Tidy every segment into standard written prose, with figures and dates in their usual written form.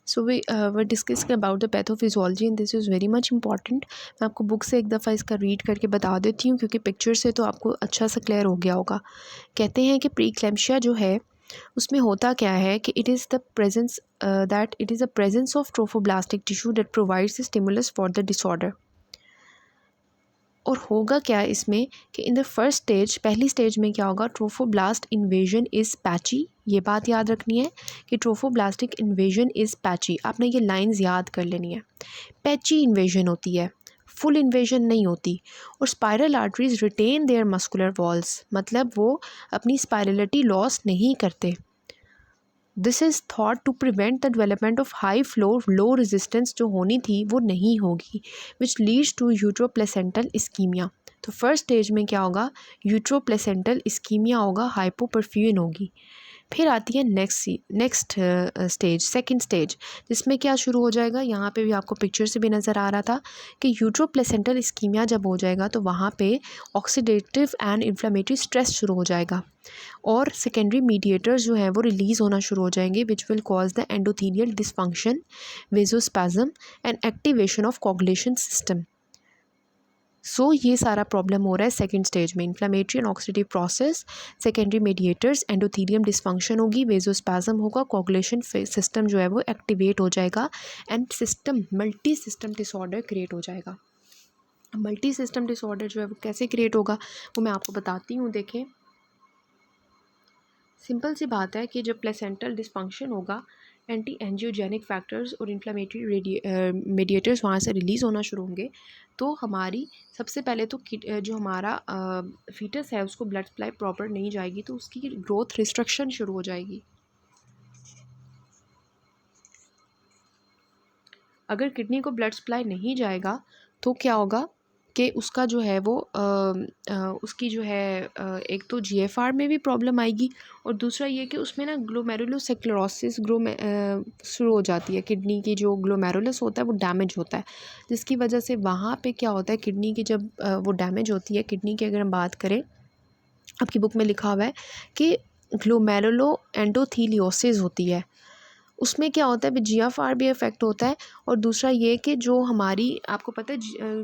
So we discussing about the pathophysiology and this is very much important. मैं आपको book से एक दफ़ा इसका रीड करके बता देती हूँ, क्योंकि पिक्चर से तो आपको अच्छा सा क्लियर हो गया होगा। कहते हैं कि प्रीक्लैम्सिया जो है उसमें होता क्या है कि it is the presence of trophoblastic tissue that provides the stimulus for the disorder. और होगा क्या इसमें कि इन द फर्स्ट स्टेज, पहली स्टेज में क्या होगा, ट्रोफोब्लास्ट इन्वेजन इज़ पैची। ये बात याद रखनी है कि ट्रोफोब्लास्टिक इन्वेजन इज़ पैची। आपने ये लाइंस याद कर लेनी है। पैची इन्वेजन होती है, फुल इन्वेजन नहीं होती। और spiral arteries retain their muscular walls, मतलब वो अपनी स्पाइरलिटी लॉस नहीं करते। This is thought to prevent the development of high flow low resistance जो होनी थी वो नहीं होगी, which leads to uteroplacental ischaemia. तो फर्स्ट स्टेज में क्या होगा, यूट्रोप्लेसेंटल इस्कीमिया होगा, हाइपोपरफ्यूजन होगी। फिर आती है नेक्स्ट स्टेज, सेकंड स्टेज, जिसमें क्या शुरू हो जाएगा, यहाँ पे भी आपको पिक्चर से भी नज़र आ रहा था कि यूट्रोप्लेसेंटल इस्कीमिया जब हो जाएगा तो वहाँ पे ऑक्सीडेटिव एंड इन्फ्लेमेटरी स्ट्रेस शुरू हो जाएगा और सेकेंडरी मीडिएटर्स जो हैं वो रिलीज़ होना शुरू हो जाएंगे, which will cause the endothelial dysfunction, vasospasm and activation of coagulation system. So ये सारा प्रॉब्लम हो रहा है सेकंड स्टेज में, inflammatory and oxidative process, secondary mediators, endothelium dysfunction होगी, वेजोस्पैज्म होगा, कोगुलेशन सिस्टम जो है वो एक्टिवेट हो जाएगा and multi system disorder create हो जाएगा। मल्टी सिस्टम डिसऑर्डर जो है वो कैसे क्रिएट होगा वो मैं आपको बताती हूँ। देखें, सिंपल सी बात है कि जब प्लेसेंटल डिस्फंक्शन होगा, एंटी एंजियोजेनिक फैक्टर्स और इन्फ्लेमेटरी मीडिएटर्स वहाँ से रिलीज़ होना शुरू होंगे। तो हमारी सबसे पहले तो जो हमारा फीटस है उसको ब्लड सप्लाई प्रॉपर नहीं जाएगी, तो उसकी ग्रोथ रिस्ट्रिक्शन शुरू हो जाएगी। अगर किडनी को ब्लड सप्लाई नहीं जाएगा तो क्या होगा कि उसका जो है वो उसकी जो है एक तो जीएफआर में भी प्रॉब्लम आएगी, और दूसरा ये कि उसमें ना ग्लोमेरुलोस्क्लेरोसिस शुरू हो जाती है। किडनी की जो ग्लोमेरुलस होता है वो डैमेज होता है, जिसकी वजह से वहाँ पे क्या होता है, किडनी की जब वो डैमेज होती है, किडनी की अगर हम बात करें, आपकी बुक में लिखा हुआ है कि ग्लोमेरुलो एंडोथीलियोसिस होती है, उसमें क्या होता है, जीएफआर भी इफेक्ट होता है। और दूसरा ये कि जो हमारी, आपको पता है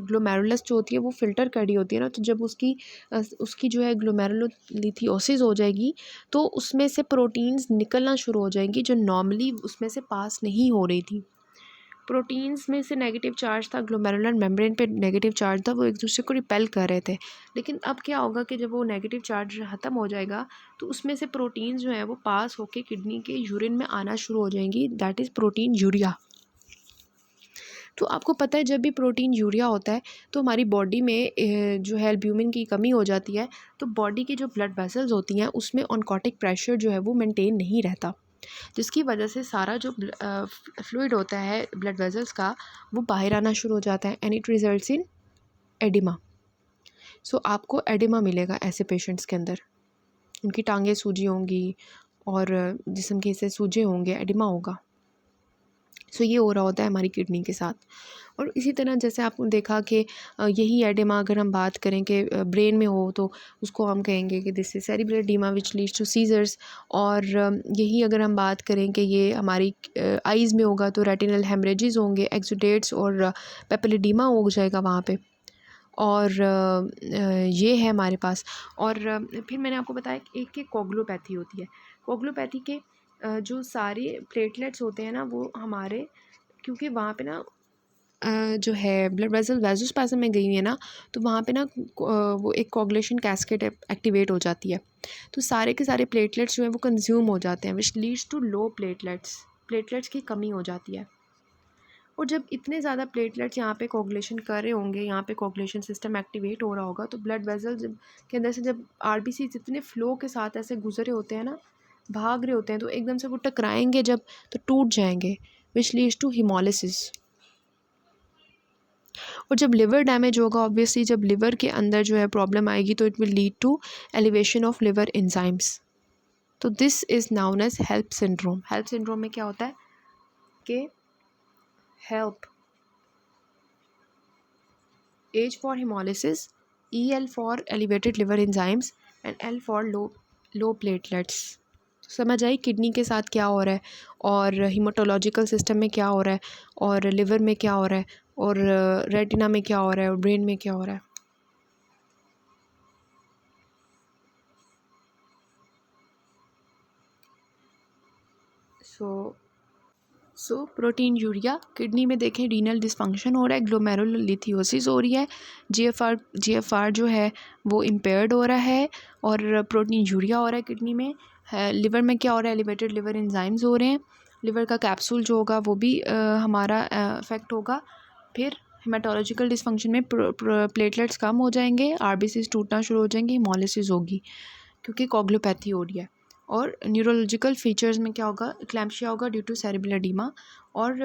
ग्लोमेरुलस जो होती है वो फ़िल्टर करी होती है ना, तो जब उसकी जो है ग्लोमेरुलोलिथियोसिस हो जाएगी तो उसमें से प्रोटीन्स निकलना शुरू हो जाएंगी जो नॉर्मली उसमें से पास नहीं हो रही थी। प्रोटीन्स में से नेगेटिव चार्ज था, ग्लोमेरुलर मेम्ब्रेन पे नेगेटिव चार्ज था, वो एक दूसरे को रिपेल कर रहे थे। लेकिन अब क्या होगा कि जब वो नेगेटिव चार्ज ख़त्म हो जाएगा तो उसमें से प्रोटीन्स जो है वो पास होके किडनी के यूरिन में आना शुरू हो जाएंगी, दैट इज़ प्रोटीन यूरिया। तो आपको पता है जब भी प्रोटीन यूरिया होता है तो हमारी बॉडी में जो है एल्ब्यूमिन की कमी हो जाती है, तो बॉडी की जो ब्लड वेसल्स होती हैं उसमें ऑनकोटिक प्रेशर जो है वो मेंटेन नहीं रहता, जिसकी वजह से सारा जो फ्लूइड होता है ब्लड वेसल्स का वो बाहर आना शुरू हो जाता है, and it results in edema. So आपको एडिमा मिलेगा ऐसे पेशेंट्स के अंदर, उनकी टांगें सूजी होंगी और जिस्म के हिस्से सूजे होंगे, एडिमा होगा। सो ये हो रहा होता है हमारी किडनी के साथ। और इसी तरह जैसे आपने देखा कि यही एडिमा अगर हम बात करें कि ब्रेन में हो तो उसको हम कहेंगे कि this is cerebral oedema which leads to seizures. और यही अगर हम बात करें कि ये हमारी आइज़ में होगा तो रेटिनल हेमरेजेस होंगे, एक्सुडेट्स और पेपिलिडीमा हो जाएगा वहाँ पे। और ये है हमारे पास। और फिर मैंने आपको बताया एक कि कोगुलोपैथी होती है। कोगुलोपैथी के जो सारे प्लेटलेट्स होते हैं ना वो हमारे, क्योंकि वहाँ पे ना जो है ब्लड वेसल वेजोस्पैज्म में गई हुई है ना, तो वहाँ पे ना वो एक कोगुलेशन कैस्केड एक्टिवेट हो जाती है, तो सारे के सारे प्लेटलेट्स जो हैं वो कंज्यूम हो जाते हैं, which leads to low platelets की कमी हो जाती है। और जब इतने ज़्यादा प्लेटलेट्स यहाँ पे कोगुलेशन कर रहे होंगे, यहाँ पे कोगुलेशन सिस्टम एक्टिवेट हो रहा होगा, तो ब्लड वेसल के अंदर से जब आरबीसी इतने फ्लो के साथ ऐसे गुजरे होते हैं ना, भाग रहे होते हैं, तो एकदम से वो टकराएंगे जब, तो टूट जाएंगे, विच लीड्स टू हिमोलिसिस। और जब लिवर डैमेज होगा, ऑब्वियसली जब लिवर के अंदर जो है प्रॉब्लम आएगी तो it will lead to elevation of liver enzymes. तो this is known as HELLP syndrome. HELLP syndrome में क्या होता है कि HELLP, H for hemolysis, EL for elevated liver enzymes, and L for low platelets. समझ आई kidney के साथ क्या हो रहा है और हीमाटोलॉजिकल सिस्टम में क्या हो रहा है और लिवर में क्या हो रहा है और रेटिना में क्या हो रहा है और ब्रेन में क्या हो रहा है। सो प्रोटीन यूरिया किडनी में देखें रीनल डिसफंक्शन हो रहा है, ग्लोमेरुलोलिथियोसिस हो रही है, जीएफआर जो है वो इम्पेयर्ड हो रहा है और प्रोटीन यूरिया हो रहा है किडनी में। लिवर में क्या हो रहा है, एलिवेटेड लिवर एंजाइम्स हो रहे हैं, लिवर का कैप्सूल जो होगा वो भी हमारा अफेक्ट होगा। फिर हेमाटोलॉजिकल डिसफंक्शन में प्लेटलेट्स कम हो जाएंगे, आरबीसीज टूटना शुरू हो जाएंगे, हेमोलिसिस होगी क्योंकि कोगुलोपैथी हो रही है। और न्यूरोलॉजिकल फीचर्स में क्या होगा, क्लैम्पशिया होगा ड्यू टू सेरेब्रल एडीमा। और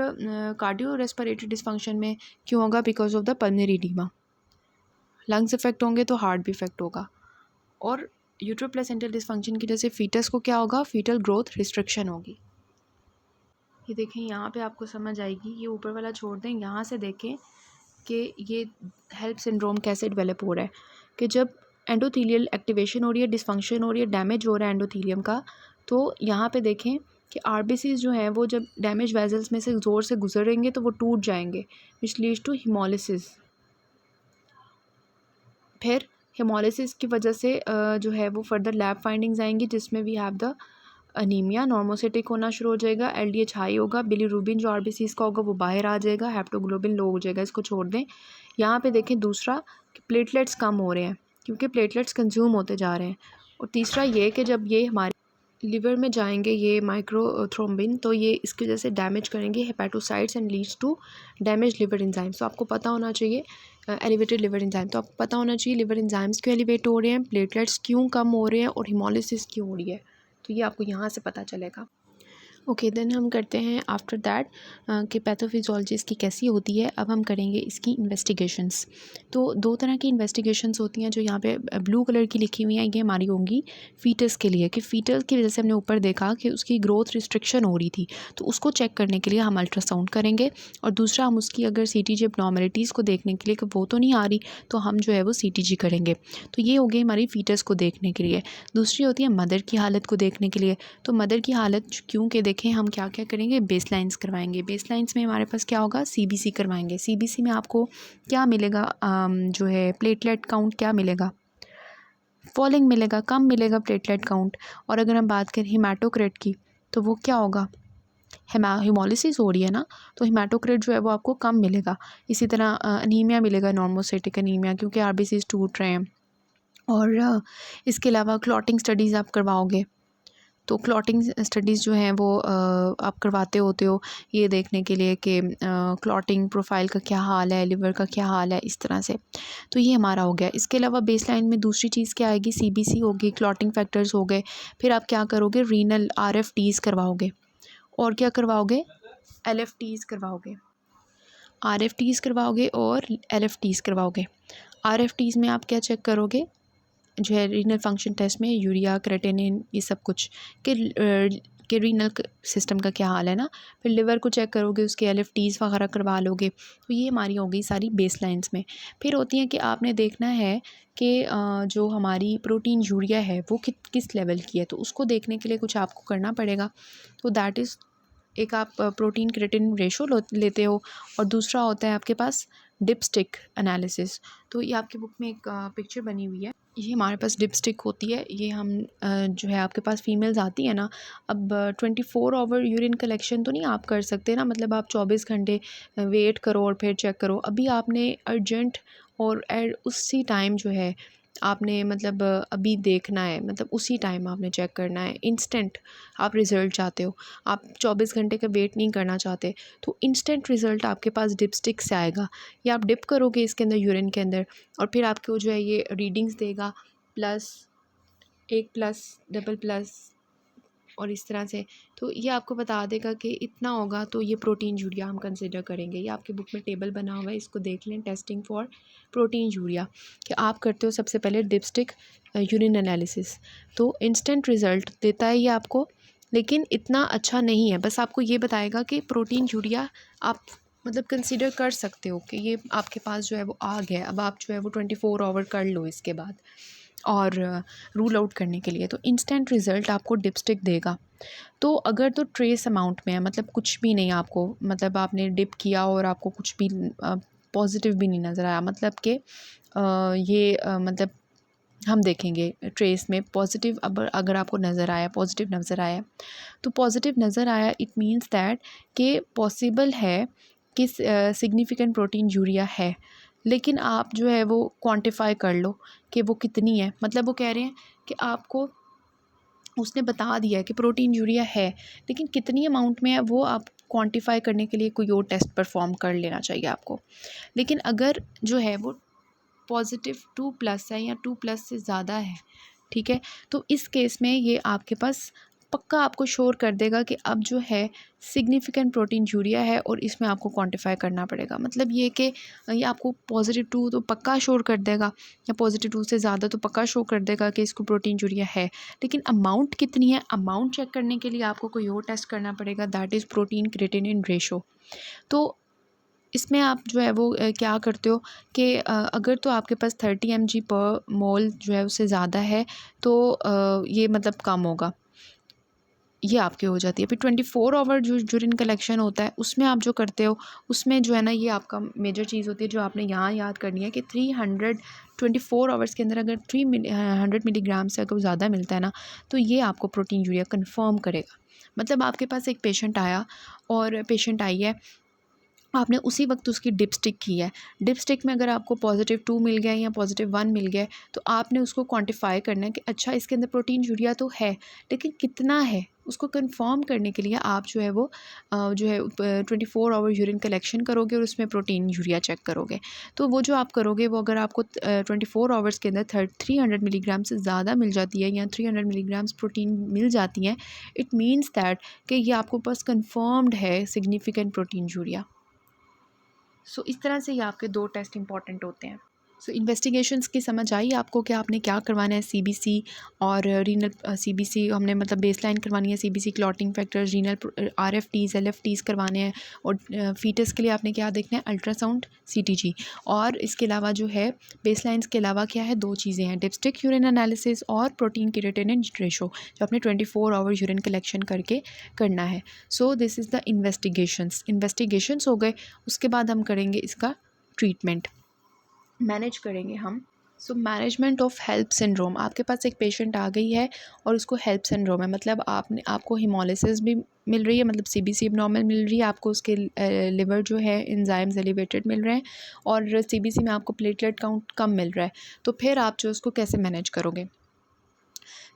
कार्डियो रेस्पिरेटरी डिसफंक्शन में क्यों होगा, because of the pulmonary oedema. Lungs effect होंगे तो हार्ट भी इफेक्ट होगा। और यूट्रोप्लेसेंटल डिसफंक्शन की वजह से फीटस को क्या होगा, फीटल ग्रोथ रिस्ट्रिक्शन होगी। ये देखें यहाँ पे आपको समझ आएगी, ये ऊपर वाला छोड़ दें, यहाँ से देखें कि ये हेल्प सिंड्रोम कैसे डेवलप हो रहा है। कि जब एंडोथीलियल एक्टिवेशन हो रही है, डिसफंक्शन हो रही है, डैमेज हो रहा है एंडोथीलियम का, तो यहाँ पे देखें कि आरबीसीज जो हैं वो जब डैमेज वेजल्स में से ज़ोर से गुजरेंगे तो वो टूट जाएंगे, विच लीड्स टू हिमोलिसिस। फिर हिमोलिसिस की वजह से जो है वो फर्दर लैब फाइंडिंग्स आएंगी जिसमें we have the anaemia, normocytic होना शुरू हो जाएगा, एलडीएच हाई होगा, बिलीरुबिन जो आरबीसीज का होगा वो बाहर आ जाएगा, हेप्टोग्लोबिन लो हो जाएगा। इसको छोड़ दें। यहाँ पे देखें दूसरा कि प्लेटलेट्स कम हो रहे हैं क्योंकि प्लेटलेट्स कंज्यूम होते जा रहे हैं। और तीसरा ये कि जब ये हमारे लिवर में जाएंगे ये माइक्रोथ्रोम्बिन, तो ये इसकी वजह से डैमेज करेंगे hepatocytes and leads to damage liver enzymes. तो आपको पता होना चाहिए एलिवेटेड लिवर एंजाइम, तो आपको पता होना चाहिए लिवर एंजाइम्स क्यों एलिवेट हो रहे हैं, प्लेटलेट्स क्यों कम हो रहे हैं और हिमोलिसिस क्यों हो रही है। तो ये आपको यहाँ से पता चलेगा। ओके देन हम करते हैं आफ्टर दैट कि पैथोफिजियोलॉजी इसकी कैसी होती है। अब हम करेंगे इसकी इन्वेस्टिगेशंस। तो दो तरह की इन्वेस्टिगेशंस होती हैं जो यहाँ पे ब्लू कलर की लिखी हुई हैं, ये हमारी होंगी फ़ीटस के लिए कि फ़ीटस की वजह से हमने ऊपर देखा कि उसकी ग्रोथ रिस्ट्रिक्शन हो रही थी, तो उसको चेक करने के लिए हम अल्ट्रासाउंड करेंगे। और दूसरा हम उसकी अगर सीटीजी एब्नॉर्मलिटीज़ को देखने के लिए कि वो तो नहीं आ रही, तो हम जो है वो सीटीजी करेंगे। तो ये हो गई हमारी फ़ीटस को देखने के लिए। दूसरी होती है मदर की हालत को देखने के लिए। तो मदर की हालत क्यों के देखें, हम क्या क्या करेंगे, बेसलाइंस करवाएंगे। बेसलाइंस में हमारे पास क्या होगा, सीबीसी करवाएंगे। सीबीसी में आपको क्या मिलेगा, जो है प्लेटलेट काउंट क्या मिलेगा, फॉलिंग मिलेगा, कम मिलेगा प्लेटलेट काउंट। और अगर हम बात करें हिमाटोक्रेट की, तो वो क्या होगा, हिमोलिसिस हो रही है ना, तो हिमाटोक्रेट जो है वो आपको कम मिलेगा। इसी तरह अनीमिया मिलेगा, नॉर्मोसाइटिक अनीमिया, क्योंकि आरबीसीज टूट रहे हैं। और इसके अलावा क्लॉटिंग स्टडीज़ आप करवाओगे, तो क्लॉटिंग स्टडीज़ जो हैं वो आप करवाते होते हो ये देखने के लिए कि क्लॉटिंग प्रोफाइल का क्या हाल है, लिवर का क्या हाल है, इस तरह से। तो ये हमारा हो गया। इसके अलावा बेसलाइन में दूसरी चीज़ क्या आएगी, सीबीसी होगी, क्लॉटिंग फैक्टर्स हो गए। फिर आप क्या करोगे, रीनल आरएफटीज़ करवाओगे। और क्या करवाओगे, एलएफटीज़ करवाओगे, आरएफटीज़ करवाओगे और एलएफटीज़ करवाओगे। आरएफटीज़ में आप क्या चेक करोगे, जो है रीनल फंक्शन टेस्ट में यूरिया, क्रेटिनिन, ये सब कुछ के रीनल सिस्टम का क्या हाल है ना। फिर लिवर को चेक करोगे, उसके एलएफटीज़ वगैरह करवा लोगे। तो ये हमारी हो गई सारी बेसलाइंस में। फिर होती हैं कि आपने देखना है कि जो हमारी प्रोटीन यूरिया है वो किस लेवल की है, तो उसको देखने के लिए कुछ आपको करना पड़ेगा। तो दैट इज़, एक आप प्रोटीन क्रेटिन रेशो लेते हो और दूसरा होता है आपके पास डिपस्टिक एनालिसिस। तो ये आपकी बुक में एक पिक्चर बनी हुई है, ये हमारे पास डिपस्टिक होती है। ये हम जो है आपके पास फीमेल्स आती है ना, अब 24 आवर यूरिन कलेक्शन तो नहीं आप कर सकते ना, मतलब आप 24 घंटे वेट करो और फिर चेक करो। अभी आपने अर्जेंट और उसी टाइम जो है आपने मतलब अभी देखना है, मतलब उसी टाइम आपने चेक करना है, इंस्टेंट आप रिज़ल्ट चाहते हो, आप 24 घंटे का वेट नहीं करना चाहते, तो इंस्टेंट रिज़ल्ट आपके पास डिपस्टिक से आएगा। या आप डिप करोगे इसके अंदर, यूरिन के अंदर, और फिर आपको जो है ये रीडिंग्स देगा, प्लस, एक प्लस, डबल प्लस, और इस तरह से। तो ये आपको बता देगा कि इतना होगा तो ये प्रोटीन यूरिया हम कंसिडर करेंगे। ये आपकी बुक में टेबल बना हुआ है, इसको देख लें, टेस्टिंग फॉर प्रोटीन यूरिया, कि आप करते हो सबसे पहले डिपस्टिक यूरिन एनालिसिस। तो इंस्टेंट रिज़ल्ट देता है ये आपको, लेकिन इतना अच्छा नहीं है। बस आपको ये बताएगा कि प्रोटीन यूरिया आप मतलब कंसिडर कर सकते हो कि ये आपके पास जो है वो आ गया, अब आप जो है वो 24 आवर कर लो इसके बाद। और रूल आउट करने के लिए। तो इंस्टेंट रिज़ल्ट आपको डिपस्टिक देगा। तो अगर तो ट्रेस अमाउंट में है, मतलब कुछ भी नहीं आपको, मतलब आपने डिप किया और आपको कुछ भी पॉजिटिव भी नहीं नज़र आया, मतलब कि मतलब हम देखेंगे ट्रेस में पॉजिटिव, अब अगर आपको नज़र आया, पॉजिटिव नज़र आया, तो पॉजिटिव नज़र आया इट मीन्स दैट कि पॉसिबल है कि सिग्निफिकेंट प्रोटीन यूरिया है, लेकिन आप जो है वो क्वांटिफाई कर लो कि वो कितनी है। मतलब वो कह रहे हैं कि आपको उसने बता दिया है कि प्रोटीन यूरिया है, लेकिन कितनी अमाउंट में है वो आप क्वांटिफाई करने के लिए कोई और टेस्ट परफॉर्म कर लेना चाहिए आपको। लेकिन अगर जो है वो पॉजिटिव 2+ है या 2+ से ज़्यादा है, ठीक है, तो इस केस में ये आपके पास पक्का आपको श्योर कर देगा कि अब जो है सिग्निफिकेंट प्रोटीन यूरिया है और इसमें आपको क्वांटिफाई करना पड़ेगा। मतलब ये कि ये आपको +2 तो पक्का श्योर कर देगा, या +2 से ज़्यादा तो पक्का शो कर देगा कि इसको प्रोटीन यूरिया है। लेकिन अमाउंट कितनी है, अमाउंट चेक करने के लिए आपको कोई और टेस्ट करना पड़ेगा, that is protein creatinine ratio. तो इसमें आप जो है वो क्या करते हो कि अगर तो आपके पास 30 mg/mol जो है उससे ज़्यादा है, तो ये मतलब कम होगा, ये आपकी हो जाती है। फिर 24 आवर जो यूरिन कलेक्शन होता है उसमें आप जो करते हो, उसमें जो है ना ये आपका मेजर चीज़ होती है जो आपने यहाँ याद करनी है कि 324 आवर्स के अंदर अगर 300 मिलीग्राम से अगर ज़्यादा मिलता है ना, तो ये आपको प्रोटीन यूरिया कन्फर्म करेगा। मतलब आपके पास एक पेशेंट आया और पेशेंट आई है, आपने उसी वक्त उसकी डिपस्टिक की है, डिपस्टिक में अगर आपको +2 मिल गया या +1 मिल गया, तो आपने उसको क्वांटिफाई करना है कि अच्छा इसके अंदर प्रोटीन यूरिया तो है, लेकिन कितना है, उसको कंफर्म करने के लिए आप जो है वो 24 आवर यूरिन कलेक्शन करोगे और उसमें प्रोटीन यूरिया चेक करोगे। तो वो जो आप करोगे वो अगर आपको 24 आवर्स के अंदर 300 मिलीग्राम से ज़्यादा मिल जाती है या 300 मिलीग्राम्स प्रोटीन मिल जाती हैं, इट मीन्स दैट कि ये आपको पास कन्फर्म्ड है सिग्निफिकेंट प्रोटीन यूरिया। सो इस तरह से ये आपके 2 टेस्ट इंपॉर्टेंट होते हैं। सो इन्वेस्टिगेशंस की समझ आई आपको कि आपने क्या करवाना है, सीबीसी और रीनल सीबीसी हमने मतलब बेसलाइन करवानी है, सीबीसी क्लॉटिंग फैक्टर्स, रीनल आरएफटीज एलएफटीज करवाने हैं, और फीटस के लिए आपने क्या देखना है, अल्ट्रासाउंड सीटीजी। और इसके अलावा जो है बेसलाइंस के अलावा क्या है, 2 चीज़ें हैं, डिपस्टिक यूरिन एनालिसिस और प्रोटीन क्रिएटिनिन रेशो, जो आपने 24 आवर यूरिन कलेक्शन करके करना है। सो दिस इज़ द इन्वेस्टिगेशंस हो गए। उसके बाद हम करेंगे इसका ट्रीटमेंट, मैनेज करेंगे हम। So management of HELLP syndrome, आपके पास एक पेशेंट आ गई है और उसको हेल्प सिंड्रोम है, मतलब आपको हिमोलिसिस भी मिल रही है, मतलब सीबीसी एब्नॉर्मल मिल रही है, आपको उसके लिवर जो है एंजाइम्स एलिवेटेड मिल रहे हैं, और सीबीसी में आपको प्लेटलेट काउंट कम मिल रहा है। तो फिर आप जो उसको कैसे मैनेज करोगे।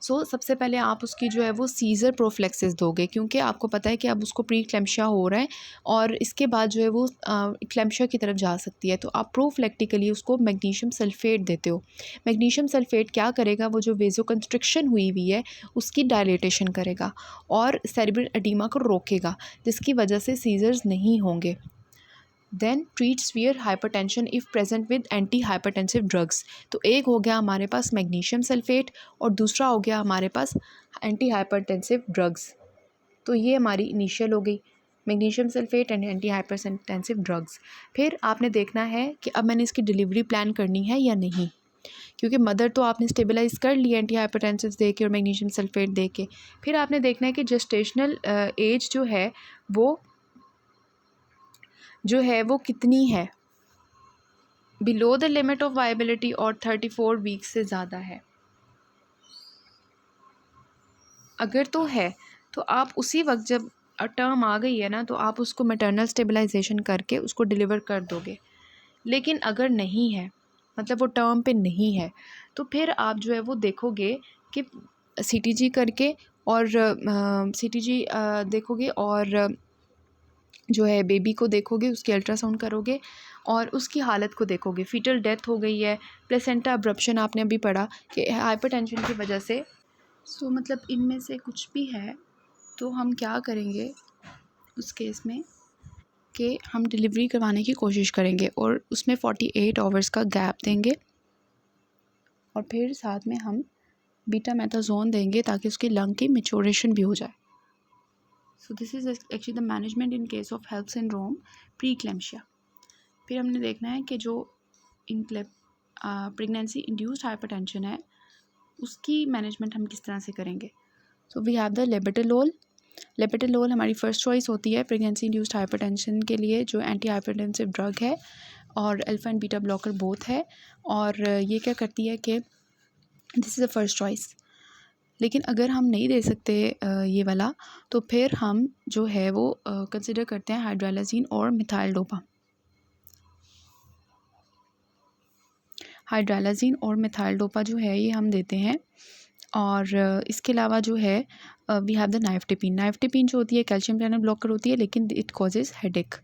सबसे पहले आप उसकी जो है वो सीज़र प्रोफ्लेक्सिस दोगे, क्योंकि आपको पता है कि अब उसको प्री क्लैम्शिया हो रहा है और इसके बाद जो है वो क्लैम्शिया की तरफ जा सकती है। तो आप प्रोफ्लेक्टिकली उसको मैग्नीशियम सल्फेट देते हो। मैग्नीशियम सल्फेट क्या करेगा, वो जो वेज़ोकंस्ट्रिक्शन हुई हुई है उसकी डायलेटेशन करेगा और सेरेब्रल एडीमा को रोकेगा, जिसकी वजह से सीजर्स नहीं होंगे। Then treat severe hypertension if present with anti hypertensive drugs. तो एक हो गया हमारे पास मैग्नीशियम सल्फेट और दूसरा हो गया हमारे पास एंटी हाइपरटेंसिव ड्रग्स। तो ये हमारी इनिशियल हो गई, magnesium sulphate and anti hypertensive drugs. फिर आपने देखना है कि अब मैंने इसकी डिलीवरी प्लान करनी है या नहीं, क्योंकि मदर तो आपने स्टेबलाइज कर लिया एंटी हाइपरटेंसिव दे के और मैग्नीशियम सल्फेट दे के। फिर आपने देखना है कि जेस्टेशनल एज जो है वो कितनी है, below the limit of viability और 34 वीक्स से ज़्यादा है। अगर तो है तो आप उसी वक्त जब टर्म आ गई है ना, तो आप उसको मैटरनल स्टेबलाइजेशन करके उसको डिलीवर कर दोगे। लेकिन अगर नहीं है, मतलब वो टर्म पे नहीं है, तो फिर आप जो है वो देखोगे कि सीटीजी करके और सीटीजी देखोगे और जो है बेबी को देखोगे, उसकी अल्ट्रासाउंड करोगे और उसकी हालत को देखोगे। फीटल डेथ हो गई है, प्लेसेंटा अब्रप्शन आपने अभी पढ़ा कि हाइपरटेंशन की वजह से। मतलब इनमें से कुछ भी है तो हम क्या करेंगे उस केस में कि हम डिलीवरी करवाने की कोशिश करेंगे और उसमें 48 आवर्स का गैप देंगे, और फिर साथ में हम बीटामेथाजोन देंगे ताकि उसकी लंग की मैच्योरेशन भी हो जाए। So this is actually the management in case of HELLP syndrome pre eclampsia. फिर हमने देखना है कि जो प्रेगनेंसी इंड्यूस्ड हाइपरटेंशन है उसकी मैनेजमेंट हम किस तरह से करेंगे। So we have the labetalol. Labetalol हमारी फ़र्स्ट चॉइस होती है प्रेगनेंसी इंड्यूस्ड हाइपरटेंशन के लिए, जो एंटी हाइपरटेंसिव ड्रग है और alpha and beta blocker both है। और ये क्या करती है कि this is the first choice. लेकिन अगर हम नहीं दे सकते ये वाला, तो फिर हम जो है वो कंसिडर करते हैं हाइड्रोलाजीन और मिथाइल डोपा। हाइड्रोलाजीन और मिथाइल डोपा जो है ये हम देते हैं। और इसके अलावा जो है वी हैव द नाइफ्टेपिन। नाइफ्टेपिन जो होती है कैल्शियम चैनल ब्लॉकर होती है, लेकिन इट कॉजेज़ हेडेक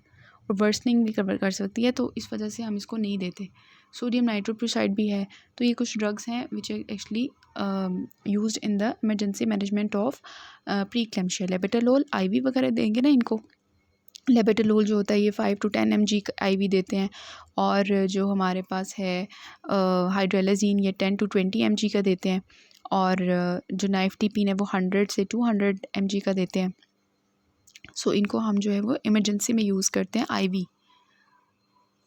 और वर्सनिंग भी कर सकती है, तो इस वजह से हम इसको नहीं देते। सोडियम नाइट्रोक्लोराइड भी है। तो ये कुछ ड्रग्स हैं which actually used in the emergency management of pre eclampsia. Labetalol IV वगैरह देंगे ना इनको। लेबेटालोल जो होता है ये 5 to 10 mg आईवी देते हैं। और जो हमारे पास है हाइड्रोलाजीन ये 10 to 20 mg का देते हैं। और जो नाइफ्टेपिन है वो 100 से 200 mg का देते हैं। सो इनको हम जो है वो इमरजेंसी में यूज़ करते हैं आईवी।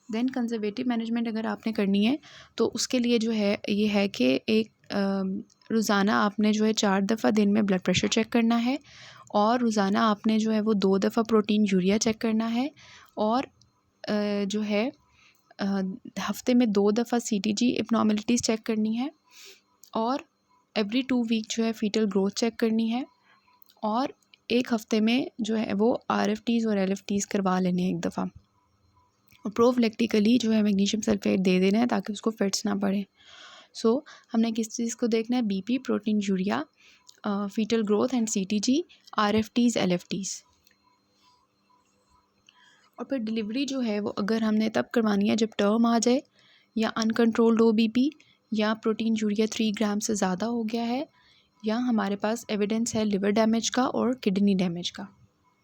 देन कंजर्वेटिव मैनेजमेंट अगर आपने करनी है तो उसके लिए जो है ये है कि एक रोज़ाना आपने जो है 4 दफ़ा दिन में ब्लड प्रेशर चेक करना है, और रोज़ाना आपने जो है वो 2 दफ़ा प्रोटीन यूरिया चेक करना है, और जो है हफ्ते में 2 दफ़ा सीटीजी एब्नॉर्मलिटीज़ चेक करनी है, और एवरी 2 वीक जो है फीटल ग्रोथ चेक करनी है, और एक हफ्ते में जो है वो आरएफटीज़ और एलएफटीज़ करवा लेने हैं एक दफ़ा। और प्रोफिलैक्टिकली जो है मैग्नीशियम सल्फेट दे देना है ताकि उसको फिट्स ना पड़े। सो हमने किस चीज़ को देखना है, BP, proteinuria, fetal growth and CTG, RFTs, LFTs. और फिर डिलीवरी जो है वो अगर हमने तब करवानी है जब टर्म आ जाए, या अनकंट्रोल्ड हो बीपी, या प्रोटीन यूरिया 3 ग्राम से ज़्यादा हो गया है, या हमारे पास एविडेंस है लिवर डैमेज का और किडनी डैमेज का,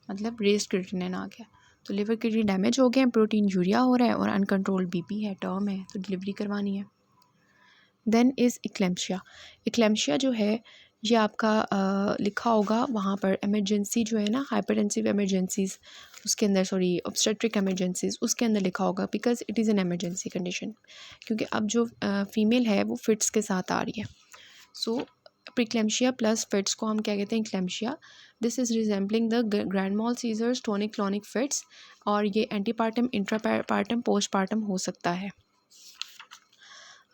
मतलब रेस्ड क्रिएटिनिन आ गया। तो लिवर किडनी डैमेज हो गए हैं, प्रोटीन यूरिया हो रहा है और अनकंट्रोल्ड बीपी है, टर्म है, तो डिलीवरी करवानी है। Then is इक्लेम्शिया। इक्लेम्शिया जो है ये आपका लिखा होगा वहाँ पर, इमरजेंसी जो है ना, हाइपरटेंसिव इमरजेंसीज़ उसके अंदर, सॉरी ऑब्स्टेट्रिक इमरजेंसीज़ उसके अंदर लिखा होगा, because it is an emergency condition, क्योंकि अब जो फ़ीमेल है वो फिट्स के साथ आ रही है। सो प्रीक्लेम्शिया प्लस फिट्स को हम क्या कहते हैं, eclampsia. This is resembling the grand mal seizures, tonic clonic fits, और ये एंटीपार्टम, इंट्रापार्टम, पोस्टपार्टम हो सकता है।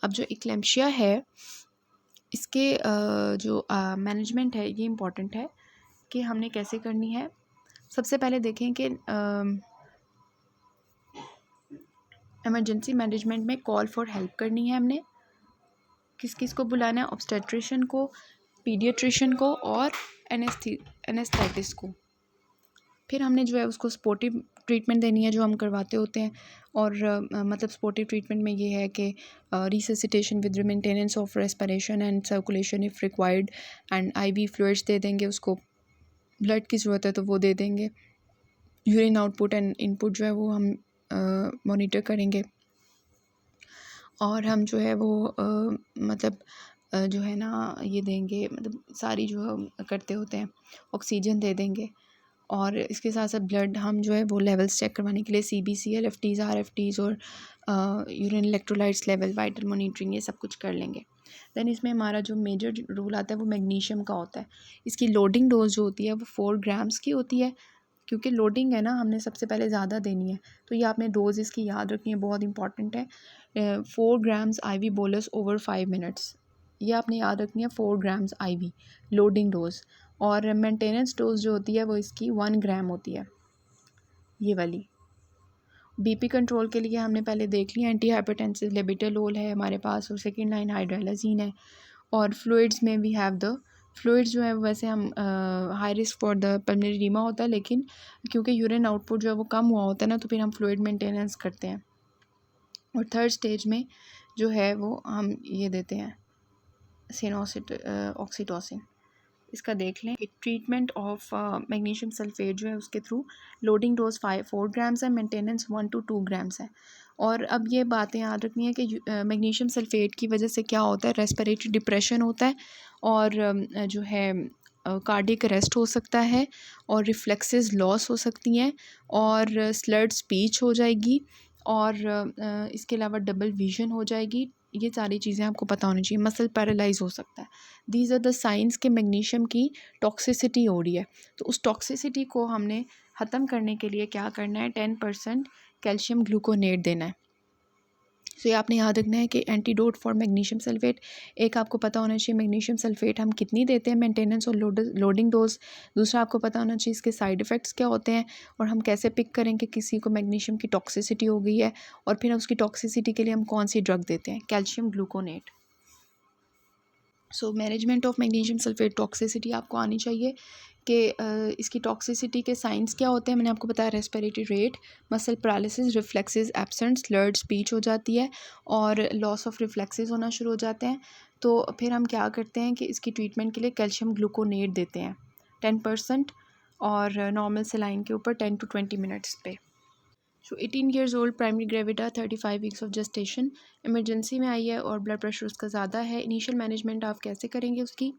अब जो इक्लेम्शिया है इसके जो मैनेजमेंट है ये इम्पॉर्टेंट है कि हमने कैसे करनी है। सबसे पहले देखें कि इमरजेंसी मैनेजमेंट में कॉल फॉर हेल्प करनी है हमने, किस किस को बुलाना है, ऑब्स्टेट्रिशियन को, पीडियाट्रिशियन को और एनेस्थेटिस्ट को। फिर हमने जो है उसको सपोर्टिव ट्रीटमेंट देनी है जो हम करवाते होते हैं। और मतलब सपोर्टिव ट्रीटमेंट में ये है कि resuscitation with maintenance of respiration and circulation if required, and IV fluids दे देंगे उसको, ब्लड की ज़रूरत है तो वो दे देंगे, यूरिन आउटपुट एंड इनपुट जो है वो हम मॉनिटर करेंगे, और हम जो है वो मतलब जो है ना ये देंगे, मतलब सारी जो हम करते होते हैं, ऑक्सीजन दे देंगे। और इसके साथ साथ ब्लड हम जो है वो लेवल्स चेक करवाने के लिए सीबीसी, एलएफटीज़, आरएफटीज़ और urine electrolytes level, vital monitoring, ये सब कुछ कर लेंगे। देन इसमें हमारा जो मेजर रूल आता है वो मैग्नीशियम का होता है। इसकी लोडिंग डोज जो होती है वो 4 ग्राम्स की होती है, क्योंकि लोडिंग है ना, हमने सबसे पहले ज़्यादा देनी है, तो ये आपने डोज इसकी याद रखनी है, बहुत इंपॉर्टेंट है। 4 grams IV bolus over 5 minutes, ये आपने याद रखनी है, 4 ग्राम्स आईवी लोडिंग डोज। और मेंटेनेंस डोज जो होती है वो इसकी 1 ग्राम होती है, ये वाली। बीपी कंट्रोल के लिए हमने पहले देख लिया, एंटी हाइपरटेंसिव लेबेटालोल है हमारे पास, और सेकेंड लाइन हाइड्रोलाजीन है। और फ्लूइड्स में वी हैव द फ्लूइड्स जो है वैसे हम high risk for the pulmonary oedema होता है, लेकिन क्योंकि यूरिन आउटपुट जो है वो कम हुआ होता है ना, तो फिर हम फ्लूइड मेंटेनेंस करते हैं। और थर्ड स्टेज में जो है वो हम ये देते हैं ऑक्सीटोसिन। इसका देख लें, ट्रीटमेंट ऑफ मैग्नीशियम सल्फेट जो है उसके थ्रू लोडिंग डोज 4 ग्राम्स है, मेंटेनेंस 1 to 2 ग्राम्स है। और अब ये बातें याद रखनी है कि मैग्नीशियम सल्फेट की वजह से क्या होता है, रेस्पिरेटरी डिप्रेशन होता है, और जो है कार्डियक अरेस्ट हो सकता है, और रिफ्लेक्सेस लॉस हो सकती हैं, और स्लर्ड स्पीच हो जाएगी, और इसके अलावा डबल विजन हो जाएगी, ये सारी चीज़ें आपको पता होनी चाहिए। मसल पैरालाइज हो सकता है। दीज आर द साइंस के मैग्नीशियम की टॉक्सिसिटी हो रही है। तो उस टॉक्सिसिटी को हमने ख़त्म करने के लिए क्या करना है, 10% कैल्शियम ग्लूकोनेट देना है। सो ये आपने याद रखना है कि एंटीडोट फॉर मैग्नीशियम सल्फेट, एक आपको पता होना चाहिए मैग्नीशियम सल्फेट हम कितनी देते हैं, मेंटेनेंस और लोडिंग डोज। दूसरा आपको पता होना चाहिए इसके साइड इफ़ेक्ट्स क्या होते हैं और हम कैसे पिक करें कि किसी को मैग्नीशियम की टॉक्सिसिटी हो गई है और फिर उसकी टॉक्सिसिटी के लिए हम कौन सी ड्रग देते हैं, calcium gluconate. So management of magnesium sulphate toxicity आपको आनी चाहिए कि इसकी टॉक्सिसिटी के साइंस क्या होते हैं। मैंने आपको बताया respiratory rate, muscle paralysis, reflexes absent, slurred speech हो जाती है और लॉस ऑफ रिफ्लेक्सेस होना शुरू हो जाते हैं। तो फिर हम क्या करते हैं कि इसकी ट्रीटमेंट के लिए कैल्शियम ग्लूकोनेट देते हैं 10% और नॉर्मल सेलाइन के ऊपर 10 to 20 मिनट्स पे। सो 18 years old, primary gravida, 35 weeks of gestation, emergency में आई है और ब्लड प्रेशर उसका ज़्यादा है। इनिशियल मैनेजमेंट आप कैसे करेंगे उसकी,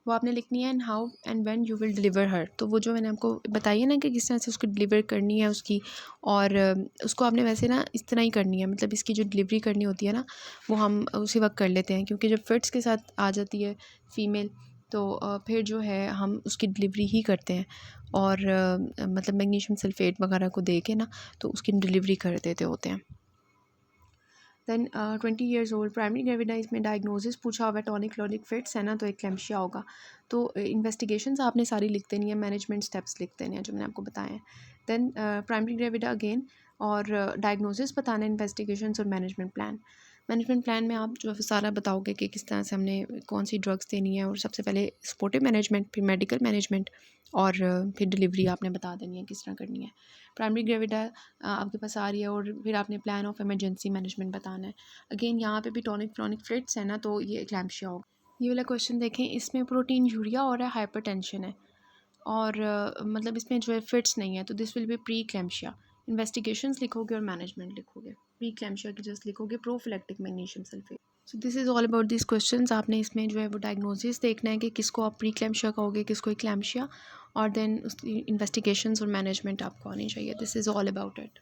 वो आपने लिखनी है। And how and when you will deliver her, तो वो जो मैंने आपको बताई है ना कि किस तरह से उसको डिलीवर करनी है उसकी, और उसको आपने वैसे ना इस तरह ही करनी है, मतलब इसकी जो डिलीवरी करनी होती है ना वो हम उसी वक्त कर लेते हैं, क्योंकि जब फिट्स के साथ आ जाती है फ़ीमेल तो फिर जो है हम उसकी डिलीवरी ही करते हैं और मतलब मैग्नीशियम सल्फेट वगैरह को दे के ना तो उसकी डिलीवरी कर देते होते हैं। दैन 20 ईयर्स ओल्ड, प्राइमरी ग्रेविडाइज में डायग्नोसिस पूछा हुआ है, टॉनिक क्लोनिक फिट्स है ना, तो एक्लेम्शिया होगा। तो इन्वेस्टिगेशंस आपने सारी लिख देनी है, मैनेजमेंट स्टेप्स लिख देने हैं जो मैंने आपको बताए हैं। दैन प्राइमरी ग्रेविडा अगेन और डायग्नोसिस बताना, इन्वेस्टिगेशंस और मैनेजमेंट प्लान। मैनेजमेंट प्लान में आप जो है सारा बताओगे कि किस तरह से हमने कौन सी ड्रग्स देनी है, और सबसे पहले सपोर्टिव मैनेजमेंट, फिर मेडिकल मैनेजमेंट और फिर डिलीवरी आपने बता देनी है किस तरह करनी है। प्राइमरी ग्रेविडा आपके पास आ रही है और फिर आपने प्लान ऑफ इमरजेंसी मैनेजमेंट बताना है। अगेन यहाँ पे भी टॉनिक क्रोनिक फ्लिट्स है ना, तो ये एक्लैम्शिया होगा। ये वाला क्वेश्चन देखें, इसमें प्रोटीन यूरिया और है, हाइपरटेंशन है और मतलब इसमें जो है फिट्स नहीं है, तो this will be pre eclampsia. Investigations लिखोगे और मैनेजमेंट लिखोगे, प्री क्लैम्शिया की जस्ट लिखोगे prophylactic magnesium sulphate. So this is all about this questions. आपने इसमें जो है वो डायग्नोसिस देखना है कि किसको आप प्री क्लैम्शिया कहोगे, किसको एक्लैम्शिया, और देन उसकी इन्वेस्टिगेशंस और मैनेजमेंट आपको आनी चाहिए। This is all about it.